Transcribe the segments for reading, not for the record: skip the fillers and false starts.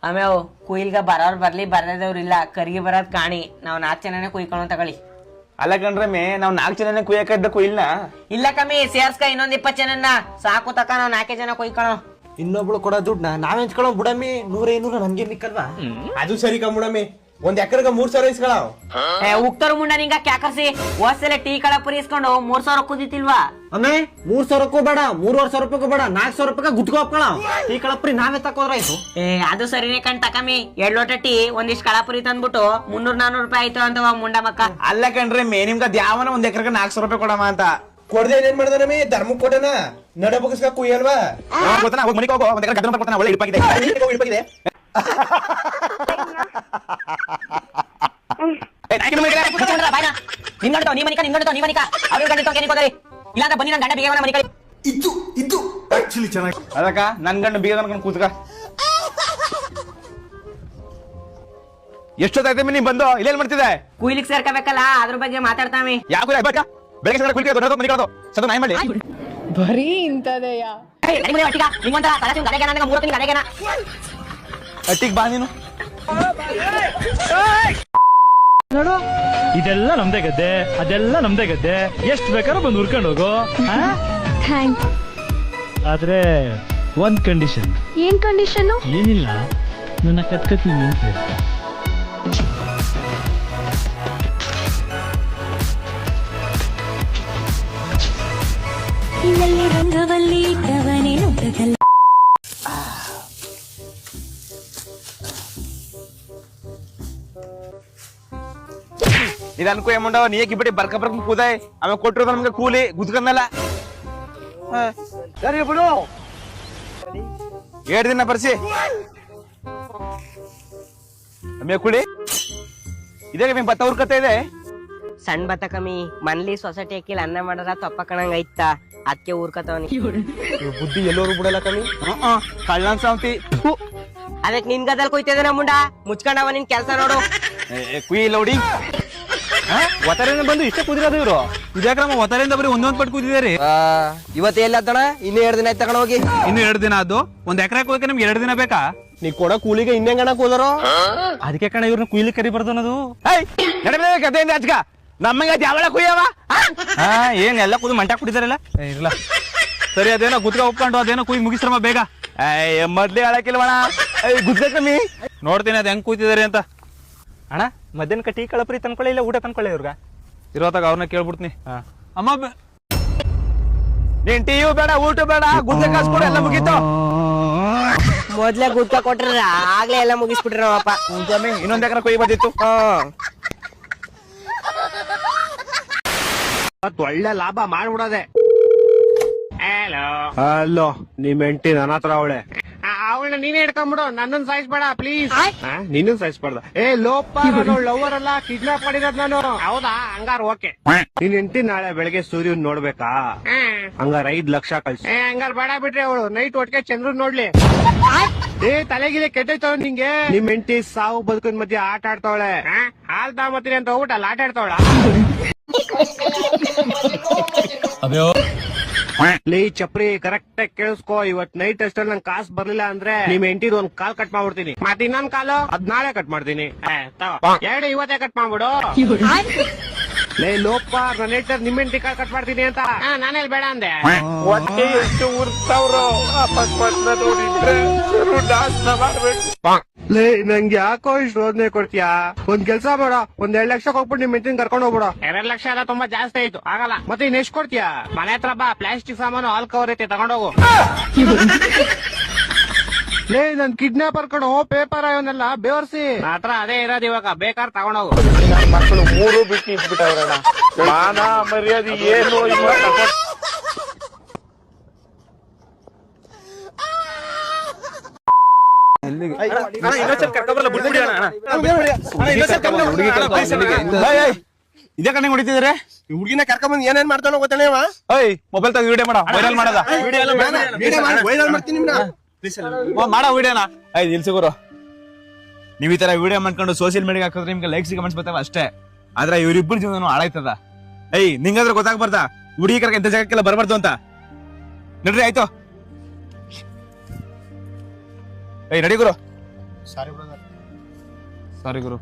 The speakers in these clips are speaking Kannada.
ಆಮೇವ್ ಕುಯಿಲ್ಗ ಬರೋರ್ ಬರ್ಲಿ ಬರ್ದೇದವ್ರಿಲ್ಲ ಕರಿಗೆ ಬರೋದ್ ಕಾಣಿ ನಾವ್ 4 ಜನನೇ ಕುಯ್ಕೊಳ್ಳೋ ತಗೊಳ್ಳಿ. ಅಲ್ಲ ಕಣ್ರಮ್ಮೆ ನಾವ್ 4 ಜನನೇ ಕುಯ್ಯಕ ಇದ್ದ ಕುಯಿಲ್ನ ಇಲ್ಲ ಕಮ್ಮಿ ಸೇರ್ಸ್ಕ ಇನ್ನೊಂದ್ 20 ಜನನ್ನ ಸಾಕು ತಕ ನಾವ್ 4 ಜನ ಕುಯ್ಕೊಳ್ಳೋ. ಇನ್ನೊಬ್ಳು ಕೊಡೋ ದುಡ್ಡನ್ನ ನಾವ್ ಹೆಂಚ್ಕೊಳ್ಳೋ ಬಿಡಮ್ಮಿ. 100-200 ನಮ್ಗೆ ಮಿಕ್ಕಲ್ವಾ? ಅದು ಸರಿ ಕಮ್ಮುಡಮ್ಮಿ. ಒಂದ್ ಎಕರೆಗೆ 3,000 ಇಸ್ಕೊಳವ್. ಉಕ್ತರ್ ಮುಂಡ ನಿಂಗ ಕ್ಯಾಕರ್ಸಿ ಹೋದ್ಸಲ ಟೀ ಕಳಪುರಿ ಇಸ್ಕೊಂಡು 3,000 ಕುದಿತಿಲ್ವಾ? ಅಮ್ಮೆ 3,000ಕ್ಕೂ ಬೇಡ, 3,500 ರೂಪಾಯಿಗೂ ಬೇಡ, 400 ರೂಪಾಯಿ ಗುತ್ಕೊ ಹಾಕೊಳ್ಳ. ಈ ಕಳಪ್ರಿ ನಾವೇ ತಕೋದ್ರಾಯ್ತು. ಅದು ಸರಿನೇ ಕಣ್ ತಕಮ್ಮಿ. 2 ಲೋಟ ಟೀ ಒಂದಿಷ್ಟು ಕಳಪುರಿ ತಂದ್ಬಿಟ್ಟು 300-400 ರೂಪಾಯಿ ಆಯ್ತು ಅಂತವ ಮುಂಡ ಮಕ್ಕ. ಅಲ್ಲ ಕಣ್ರಮ್ಮೆ ನಿಮ್ಗ ದ್ಯಾವನ ಒಂದ್ ಎಕರೆಗೆ 400 ರೂಪಾಯಿ ಕೊಡಮ್ಮ ಅಂತ ಕೊಡ್ದೆ ಏನ್ ಮಾಡ್ದಾನಮ್ಮಿ? ಧರ್ಮಕ್ ಕೊಡನ ನಡ ಬಗ್ಸ್ಕ ಕುಯ್ಯಲ್ವಾ? ಗೊತ್ತಾನ ಹೋಗಿ ಮನಿಗೆ ಹೋಗೋ ಒಂದ್ ಎಕರೆ ಗದ್ದಲ ಮಾಡ್ಕೊತಾನ ಒಳ್ಳೆ ಇಡ್ಪಾಗಿದೆ ಇಲ್ಲಾಂದ್ರೆ ಬನ್ನಿ ನನ್ ಗಂಡ ಬೇಗ ಮನೆ ಕಳಿ. ಇದು ಆಕ್ಚುಲಿ ಚೆನ್ನಾಗಿ ಅದಕ್ಕ ನನ್ ಗಂಡ ಬೀಗ ಅನ್ಕೊಂಡು ಕೂತ್ಕ. ಎಷ್ಟೊತ್ತಾಯ್ತು ನೀನ್ ಬಂದು ಇಲ್ಲೇನ್ ಮಾಡ್ತಿದ್ದೆ? ಕುಯ್ಲಿಕ್ ಸೇರ್ಕೋಬೇಕಲ್ಲ ಅದ್ರ ಬಗ್ಗೆ ಮಾತಾಡ್ತಾವಿ. ಯಾವ ಬೆಳಗ್ಗೆ ಕುಯ್ಲಿಕ್ಕೆ ಮನೆ ಕಳೋದು ಸದ ನಾಯಿ ಮಾಡಿ ಬರೀ ಇಂತದೆಯ ಅಟ್ಟಿಗೆ ಬಾ ನೀನು. ನೋಡು ಇದೆಲ್ಲ ನಮ್ದೇ ಗದ್ದೆ, ಅದೆಲ್ಲ ನಮ್ದೇ ಗದ್ದೆ, ಎಷ್ಟ್ ಬೇಕಾದ್ರೂ ಬಂದು ಹುರ್ಕೊಂಡು ಹೋಗು. ಆದ್ರೆ ಒಂದ್ ಕಂಡೀಷನ್. ಏನ್ ಕಂಡೀಷನ್? ಏನಿಲ್ಲ, ನನ್ನ ಕತ್ಕತೀನಿ ಅಂತ. ಇನ್ನಲ್ಲಿ ರಂಗವಲ್ಲಿ ಇದ್ದವನೇ ನೋಡಗಲ್ಲ. ಇದು ಅನ್ಕೋ ಏಮಂಡವ ನೀ ಕಿಬಿಟ್ಟು ಬರ್ಕ ಕೂದಾಯ್ ಆಮೇಲೆ ಕೊಟ್ಟಿರೋದು ನಮ್ಗೆ ಕೂಲಿ ಗುದ್ಕಂದಲ್ಲ. ಸರಿ ಬಿಡು 2 ದಿನ ಬರ್ಸಿ ಆಮೇಲೆ ಕುಳಿ ಇದೇ ನಿಮ್ ಭತ್ತ ಉರ್ಕತೆ ಇದೆ. ಸಣ್ಣ ಬತ್ತ ಕಮ್ಮಿ ಮನ್ಲಿ ಸೊಸೈಟಿ ಹಾಕಿಲ್ಲ ಅನ್ನ ಮಾಡರ ತಪ್ಪ ಕಣಂಗ ಐತ ಅದಕ್ಕೆ ಊರ್ಕತವನಿ. ಬುದ್ಧಿ ಎಲ್ಲರೂ ಬಿಡಲ್ಲ ಕಮ್ಮಿ. ಕಳ್ಳನ್ ಸಾಂತಿ ಅದಕ್ ನಿನ್ ಗದಲ್ ಕೊಯ್ತಿದ್ದೇನೆ ಮುಂಡ ಮುಚ್ಕೊಂಡವ ನಿನ್ ಕೆಲ್ಸ ನೋಡು. ಕುಯ್ ಲೌಡಿ ಒತ್ತರಿಂದ ಬಂದು ಇಷ್ಟೇ ಕುದಿರೋದು ಇವ್ರು. ಇದ್ಯಾಕ್ರಮ ಒತ್ತರಿಂದ ಬರೀ ಒಂದೊಂದ್ ಪಟ್ಟು ಕೂತಿದಾರೆ. ಇವತ್ತು ಎಲ್ಲಿ ಆತಣ? ಇನ್ನು 2 ದಿನ ಆಯ್ತು ತಗೊಂಡ್ ಹೋಗಿ. ಇನ್ನು 2 ದಿನ ಅದು ಒಂದ್ ಎಕರೆ ಹೋಗಕ್ಕೆ ನಿಮ್ಗೆ 2 ದಿನ ಬೇಕಾ? ನೀ ಕೊಡ ಕೂಲಿಗೆ ಇನ್ನೆಂಗಣ ಕೂದರೋ? ಅದಕ್ಕೆ ಕಣ ಇವ್ರನ್ನ ಕುಯ್ಲಿ ಕರಿ ಬರ್ದು ಅನ್ನೋದು. ಗದ್ದೆಯಿಂದ ಹಚ್ಕ ನಮ್ಮಂಗ ಯಾವಳ ಕುಯ್ಯವ ಏನ್ ಎಲ್ಲ ಕುದು ಮಂಟ ಕುಡಿದಾರಲ್ಲ. ಇಲ್ಲ ಸರಿ ಅದೇನೋ ಗುದ್ಕ ಒಪ್ಕೊಂಡು ಅದೇನೋ ಕುಯ್ ಮುಗಿಸ್ರಮ್ಮ ಬೇಗ. ಮೊದ್ಲೇ ಹೇಳಕ್ಕಿಲ್ವಣ ಗುದ್ಕ ಕಮ್ಮಿ ನೋಡ್ತೀನಿ ಅದ್ ಹೆಂಗ್ ಕೂತಿದಾರೆ ಅಂತ. ಅಣ್ಣ ಮಧ್ಯಾಹ್ನ ಟೀ ಕಳಪರಿ ತಂದ್ಕೊಳ್ಳಿ ಇಲ್ಲ ಊಟ ತಂದ್ಕೊಳ್ಳಿ ಇವ್ರಗ ಇರೋತಾಗ ಅವ್ರನ್ನ ಕೇಳ್ಬಿಡ್ತೀನಿ. ಅಮ್ಮ ನೀನ್ ಟೀಯು ಬೇಡ ಊಟ ಬೇಡ ಗುದ್ಕ ಕಾಸ್ಕೊಡು ಎಲ್ಲ ಮುಗೀತು. ಮೊದ್ಲೇ ಗುಡ್ಕ ಕೊಟ್ರ ಆಗ್ಲೇ ಎಲ್ಲ ಮುಗಿಸ್ಬಿಟ್ರಿ ನಾವಪ್ಪ. ಇನ್ನೊಂದ್ ಎಕರೆ ಕೊಯ್ ಬಂದಿತ್ತು. ಒಳ್ಳೆ ಲಾಭ ಮಾಡ್ಬಿಡೋದೆ. ಹಲೋ ನಿಮ್ ಹೆಂಡತಿ ನನ್ನ ಹತ್ರ ಅವಳೆ. ಅವಳನ್ನ ನೀನೇ ಹಿಡ್ಕೊಂಡ್ಬಿಡು, ನನ್ನನ್ ಸಾಯಿಸ್ಬೇಡ ಪ್ಲೀಸ್. ನಿನ್ನನ್ ಸಾಯಿಸ್ಬಾರ್ದ? ಲೋಪ ಲವರ್ ಅಲ್ಲ, ಕಿಡ್ನಾಪ್ ಮಾಡಿರೋದ್ ನಾನು. ಹೌದಾ? ಹಂಗಾರ ಓಕೆ. ನಿನ್ ಹೆಂಡತಿ ನಾಳೆ ಬೆಳಗ್ಗೆ ಸೂರ್ಯನ್ ನೋಡ್ಬೇಕಾ? ಹಂಗಾರ 5 ಲಕ್ಷ ಕಳ್ಸಿ. ಹಂಗಾರ ಬೇಡ ಬಿಟ್ರೆ ಅವಳು ನೈಟ್ ಒಟ್ಟಿಗೆ ಚಂದ್ರನ್ ನೋಡ್ಲಿ. ತಲೆಗಿದೆ ಕೆಟ್ಟೈತವ ನಿಂಗೆ. ನಿಮ್ ಹೆಂಡತಿ ಸಾವು ಬದುಕಿನ ಮಧ್ಯೆ ಆಟ ಆಡ್ತಾವಳೆ. ಹಾಲ್ ತಾಮತ್ತೀನಿ ಅಂತ ಹೋಗ್ಬಿಟ್ಟು ಅಲ್ಲಿ ಆಟ ಆಡ್ತಾವಳ. ಲೇ ಚಪ್ರಿ ಕರೆಕ್ಟ್ ಆಗಿ ಕೇಳಿಸ್ಕೋ. ಇವತ್ ನೈಟ್ ಅಷ್ಟಲ್ಲಿ ನಂಗೆ ಕಾಸು ಬರ್ಲಿಲ್ಲ ಅಂದ್ರೆ ನಿಮ್ ಹೆಂಡತಿದ್ ಒಂದ್ ಕಾಲ್ ಕಟ್ ಮಾಡ್ಬಿಡ್ತೀನಿ. ಮತ್ತೆ ಇನ್ನೊಂದ್ ಕಾಲು ಅದ್ ನಾಳೆ ಕಟ್ ಮಾಡ್ತೀನಿ. 2 ಇವತ್ತೇ ಕಟ್ ಮಾಡ್ಬಿಡು. ಲೇ ಲೋಪ ನನ್ನ ಹೆಂಡತಿ ನಿಮ್ ಹೆಂಡತಿ ಕಾಲ್ ಕಟ್ ಮಾಡ್ತೀನಿ ಅಂತ ನಾನೇಲ್ ಬೇಡ ಅಂದೆ. ಲೇ ನಂಗೆ ಯಾಕೋ ಇಷ್ಟು ರೋದನೆ ಕೊಡ್ತೀಯಾ? ಒಂದ್ ಕೆಲ್ಸ ಮಾಡ, ಒಂದ್ 2 ಲಕ್ಷ ಹೋಗ್ಬಿಟ್ಟು ನಿಮ್ ಹೆಂಡತಿನ ಕರ್ಕೊಂಡು ಹೋಗ್ಬಿಡು. 2 ಲಕ್ಷ ಎಲ್ಲ ತುಂಬಾ ಜಾಸ್ತಿ ಆಯ್ತು, ಆಗಲ್ಲ. ಮತ್ತೆ ಇನ್ ಎಷ್ಟ್ ಕೊಡ್ತೀಯಾ? ಮನೆ ಹತ್ರ ಬಾ, ಪ್ಲಾಸ್ಟಿಕ್ ಸಾಮಾನು ಹಾಲ್ ಕವರ್ ಐತೆ ತಗೊಂಡೋಗು. ಲೇ ನನ್ ಕಿಡ್ನಾಪರ್ ಕಣೋ, ಪೇಪರ್ ಅವನ್ನೆಲ್ಲ ಬೇವರ್ಸಿ ಹತ್ರ ಅದೇ ಇರೋದು. ಇವಾಗ ಬೇಕಾದ್ರೆ ತಗೊಂಡೋಗು. ಮಕ್ಕಳು 3 ಬಿಟ್ಟು ಇಟ್ಬಿಟ್ಟವ್ರಣ. ಮಾನ ಮರ್ಯಾದೆ ಏನು ಇದೇ ಕಣ್ಣಿಗೆ ಹೊಡಿತಿದ್ರೆ ಹುಡುಗಿನ ಕರ್ಕೊಂಡ್ ಏನೇನ್ ಮಾಡ್ತಾನೋ ಗೊತ್ತಾನೆ. ಮೊಬೈಲ್ ತಗ ವಿಡಿಯೋ ಮಾಡ, ವೈರಲ್ ಮಾಡದ ವೈರಲ್ ಮಾಡ್ತೀನಿ ಮಾಡ ವಿಡಿಯೋನ. ನಿಲ್ಸಿ ಗುರು, ನೀವ್ ಈ ತರ ವಿಡಿಯೋ ಮಾಡ್ಕೊಂಡು ಸೋಸಿಯಲ್ ಮೀಡಿಯಾ ಹಾಕಿದ್ರೆ ನಿಮ್ಗೆ ಲೈಕ್ಸ್ ಕಮೆಂಟ್ಸ್ ಬರ್ತಾವ ಅಷ್ಟೇ. ಆದ್ರೆ ಇವ್ರಿಬ್ಬರು ಜೀವನ ಹಾಳಾಯ್ತದ. ನಿಂಗಾದ್ರೆ ಗೊತ್ತಾಗ್ಬಾರ್ದ ಹುಡುಗಿ ಕರ್ಕ ಇಂಥ ಜಾಗಕ್ಕೆಲ್ಲ ಬರ್ಬಾರ್ದು ಅಂತ. ನಡ್ರಿ ಆಯ್ತು. ನಡಿ ಗುರು. ಸಾರಿ ಗುರು.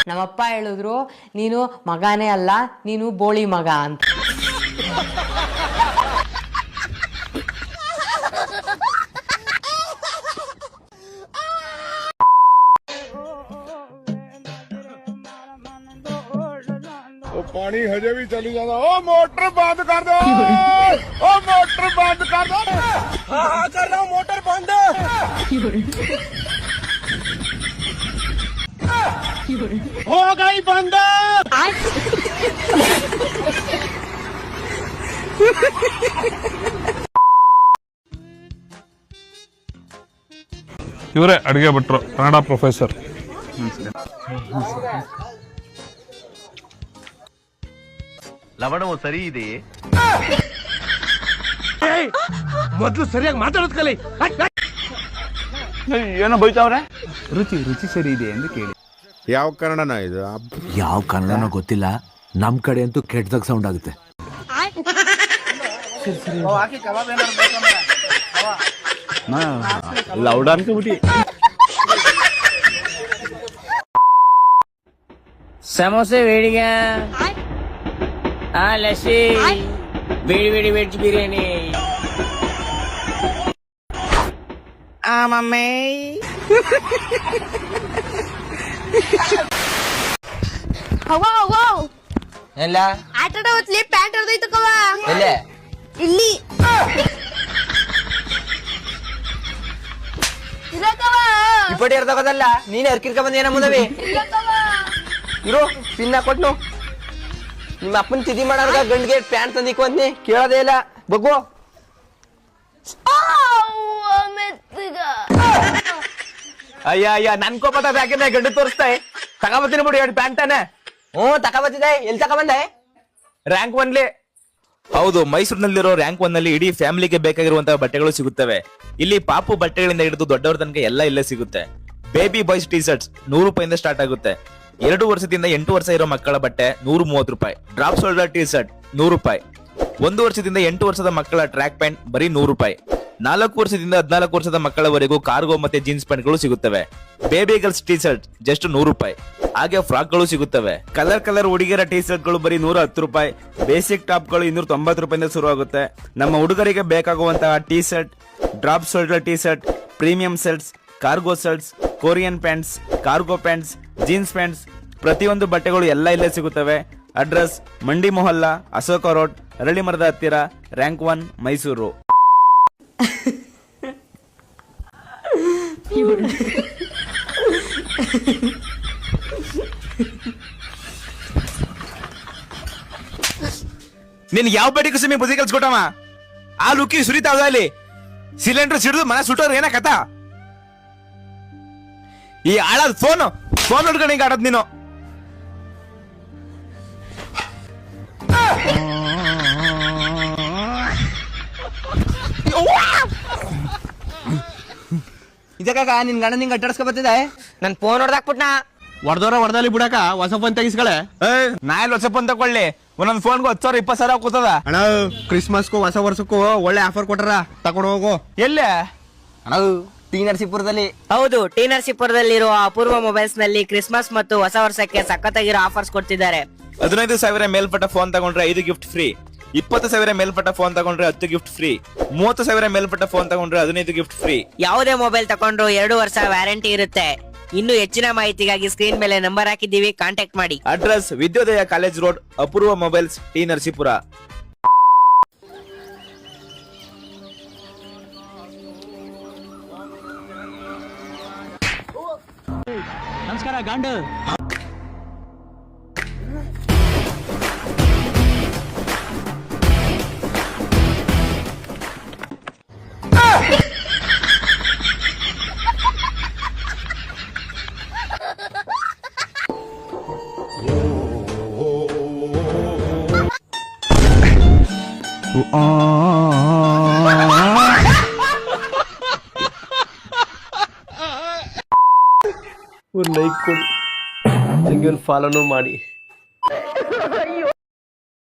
ನಮ್ಮಪ್ಪ ಹೇಳಿದ್ರು ನೀನು ಮಗನೇ ಅಲ್ಲ, ನೀನು ಬೋಳಿ ಮಗ ಅಂತ. पानी हजे भी चली जाता। ओ मोटर बंद कर दो, ओ मोटर बंद कर दो। हाँ कर रहा हूँ, मोटर बंद। हो गई बंद। ಇವರೇ ಅಡಿಗೆ ಭಟ್ರು, ಕನ್ನಡ ಪ್ರೊಫೆಸರ್. ಲವಣವು ಸರಿ ಇದೆಯೇ? ಮೊದ್ಲು ಸರಿಯಾಗಿ ಮಾತಾಡೋದ್ ಕಲಿ. ಏನೋ ಬೈತಾವ್ರೆ. ರುಚಿ ಸರಿ ಇದೆ ಎಂದು ಕೇಳಿ. ಯಾವ ಕನ್ನಡನ ಇದು? ಯಾವ ಕನ್ನಡನೋ ಗೊತ್ತಿಲ್ಲ, ನಮ್ ಕಡೆ ಅಂತೂ ಕೆಟ್ಟದಾಗ ಸೌಂಡ್ ಆಗುತ್ತೆ. ಲೌಡ್ ಅನ್ಕೋಬಿಟ್ಟಿ. ಸಮೋಸೆ ಬೇಡಿಗೆ, ಲಸ್ಸಿ, ಬೇಡಿ ವೆಜ್ ಬಿರಿಯಾನಿ. ಮಮ್ಮಿ ಎಲ್ಲ ಆಟ ಹೊತ್ಲಿ ಪ್ಯಾಂಟ್ ಹೊಡೆದೈತು ಕವ ಎಲ್ಲೇ ಇಲ್ಲಿ ಇರಕವ ಇಪ್ಪಟಿ ಇರ್ತಕೋದಲ್ಲ, ನೀನ್ ಅರ್ಕಿರ್ಕ ಬಂದೇನ ಮುದವಿ ಇರು ಪಿನ್ನ ಕೊಟ್ನು. ನಿಮ್ಮ ಅಪ್ಪನ ತಿಥಿ ಮಾಡೋರ್ಗ ಗಂಡ್ಗೆ ಪ್ಯಾಂಟ್ ತಂದಿಕ್ಕು ಅಂದ್ನಿ, ಕೇಳೋದೇ ಇಲ್ಲ. ಬಗ್ಗು ಅಯ್ಯ ನನ್ ಕೋಪದ ಯಾಕೆ ಗಂಡು ತೋರಿಸ್ತಾ ತಗೋಬತ್ತೀನಿ ಬಿಡಿ ಎರಡು ಪ್ಯಾಂಟನೆ. ತಗೋಬತ್ತಿದೆ. ಎಲ್ಲಿ ತಗೊಬಂದೆ? Rank only. ಹೌದು, ಮೈಸೂರಿನಲ್ಲಿರೋ ರ್ಯಾಂಕ್ 1 ನಲ್ಲಿ ಇಡೀ ಫ್ಯಾಮಿಲಿಗೆ ಬೇಕಾಗಿರುವಂತಹ ಬಟ್ಟೆಗಳು ಸಿಗುತ್ತವೆ. ಇಲ್ಲಿ ಪಾಪು ಬಟ್ಟೆಗಳಿಂದ ಹಿಡಿದು ದೊಡ್ಡವರ ತನಕ ಎಲ್ಲ ಇಲ್ಲೇ ಸಿಗುತ್ತೆ. ಬೇಬಿ ಬಾಯ್ಸ್ ಟಿ ಶರ್ಟ್ಸ್ 100 ರೂಪಾಯಿಂದ ಸ್ಟಾರ್ಟ್ ಆಗುತ್ತೆ. 2 ವರ್ಷದಿಂದ 8 ವರ್ಷ ಇರೋ ಮಕ್ಕಳ ಬಟ್ಟೆ 130 ರೂಪಾಯಿ. ಡ್ರಾಪ್ ಶೋಲ್ಡರ್ ಟಿ ಶರ್ಟ್ 100 ರೂಪಾಯಿ. 1 ವರ್ಷದಿಂದ 8 ವರ್ಷದ ಮಕ್ಕಳ ಟ್ರ್ಯಾಕ್ ಪ್ಯಾಂಟ್ ಬರೀ 100 ರೂಪಾಯಿ. 4 ವರ್ಷದಿಂದ 14 ವರ್ಷದ ಮಕ್ಕಳವರೆಗೂ ಕಾರ್ಗೋ ಮತ್ತೆ ಜೀನ್ಸ್ ಪ್ಯಾಂಟ್ಗಳು ಸಿಗುತ್ತವೆ. Baby girls T shirt just 100 ರೂಪಾಯಿ. ಹಾಗೆ ಫ್ರಾಕ್ ಗಳು ಸಿಗುತ್ತವೆ. ಕಲರ್ ಹುಡುಗಿಯರ ಟಿ ಶರ್ಟ್ ಗಳು ಬರೀ 110 ರೂಪಾಯಿ. ಬೇಸಿಕ್ ಟಾಪ್ ಗಳು 290 ರೂಪಾಯಿಂದ ಶುರುವಾಗುತ್ತೆ. ನಮ್ಮ ಹುಡುಗರಿಗೆ ಬೇಕಾಗುವಂತಹ T shirt, drop shoulder T shirt, premium shirts, cargo shirts, Korean pants, cargo pants, jeans pants, ಪ್ರತಿಯೊಂದು ಬಟ್ಟೆಗಳು ಎಲ್ಲ ಇಲ್ಲೇ ಸಿಗುತ್ತವೆ. ಅಡ್ರೆಸ್ ಮಂಡಿ ಮೊಹಲ್ಲಾ, ಅಶೋಕ ರೋಡ್, ಅರಳಿ ಮರದ ಹತ್ತಿರ, ರ್ಯಾಂಕ್ 1 ಮೈಸೂರು. ನಿನ್ ಯಾವ ಬಡ್ಡಿ ಕುಸುಮಿ ಬುದ್ಧಿ ಕಲ್ಸ್ಕೊಟ್ಟವ? ಆ ಲುಕ್ಕಿ ಸುರಿತಾವ ಅಲ್ಲಿ ಸಿಲಿಂಡರ್ ಸಿಡಿದು ಮನೆ ಸುಟ್ಟೋರು ಏನ ಕಥಾ? ಈ ಆಳದ ಫೋನ್ ಹಿಡ್ಕೊಂಡು ಹಿಂಗ ಆಡದ್ ನೀನು. ಇದಕ್ಕ ನಿನ್ ಗಂಡ ನಿಂಗೆ ಅಡ್ಡಾಡ್ಸ್ಕೊ ಬರ್ತಿದೆ. ನನ್ ಫೋನ್ ಹೊಡೆದಾಕ್ಬಿಟ್ನಾ. ಹೊಡೆದಲ್ಲಿ ಬಿಡಕ ಹೊಸ ಫೋನ್ ತೆಗಿಸ್ಕಳೆ. ನಾ ಎಲ್ಲಿ ಹೊಸ ಫೋನ್ ತಗೊಳ್ಳಿ? ಒಂದೊಂದ್ ಫೋನ್ಗೂ 10,000 20,000 ಕೂತದ. ಅಣ್ಣ ಕ್ರಿಸ್ಮಸ್ಗೂ ಹೊಸ ವರ್ಷಕ್ಕೂ ಒಳ್ಳೆ ಆಫರ್ ಕೊಟ್ಟಾರ, ತಗೊಂಡು ಹೋಗು. ಎಲ್ಲೇ ಅಣ್ಣ ಟಿ ನರಸೀಪುರದಲ್ಲಿ. ಹೌದು, ಟಿ ನರಸೀಪುರದಲ್ಲಿರುವ ಅಪೂರ್ವ ಮೊಬೈಲ್ಸ್ ನಲ್ಲಿ ಕ್ರಿಸ್ಮಸ್ ಮತ್ತು ಹೊಸ ವರ್ಷಕ್ಕೆ ಸಖತ್ತಾಗಿರೋ ಆಫರ್ಸ್ ಕೊಡ್ತಿದ್ದಾರೆ. 15,000 ಮೇಲ್ಪಟ್ಟ ಫೋನ್ ತಗೊಂಡ್ರೆ 5 ಗಿಫ್ಟ್ ಫ್ರೀ. 20,000 ಮೇಲ್ಪಟ್ಟ ಫೋನ್ ತಗೊಂಡ್ರೆ 10 ಗಿಫ್ಟ್ ಫ್ರೀ. 30,000 ಮೇಲ್ಪಟ್ಟ ಫೋನ್ ತಗೊಂಡ್ರೆ 15 ಗಿಫ್ಟ್ ಫ್ರೀ. ಯಾವುದೇ ಮೊಬೈಲ್ ತಗೊಂಡ್ರು 2 ವರ್ಷ ವ್ಯಾರಂಟಿ ಇರುತ್ತೆ. ಇನ್ನು ಹೆಚ್ಚಿನ ಮಾಹಿತಿಗಾಗಿ ಸ್ಕ್ರೀನ್ ಮೇಲೆ ನಂಬರ್ ಹಾಕಿದ್ದೀವಿ, ಕಾಂಟ್ಯಾಕ್ಟ್ ಮಾಡಿ. ಅಡ್ರೆಸ್ ವಿದ್ಯೋದಯ ಕಾಲೇಜ್ ರೋಡ್, ಅಪೂರ್ವ ಮೊಬೈಲ್ಸ್, ಟಿ ನರಸೀಪುರ. ನಮಸ್ಕಾರ ಗಾಂಡು. ಒಂದು ಲೈಕ್ ಕೊಡಿ, ಹಂಗೆ ಒಂದು ಫಾಲೋನು ಮಾಡಿ.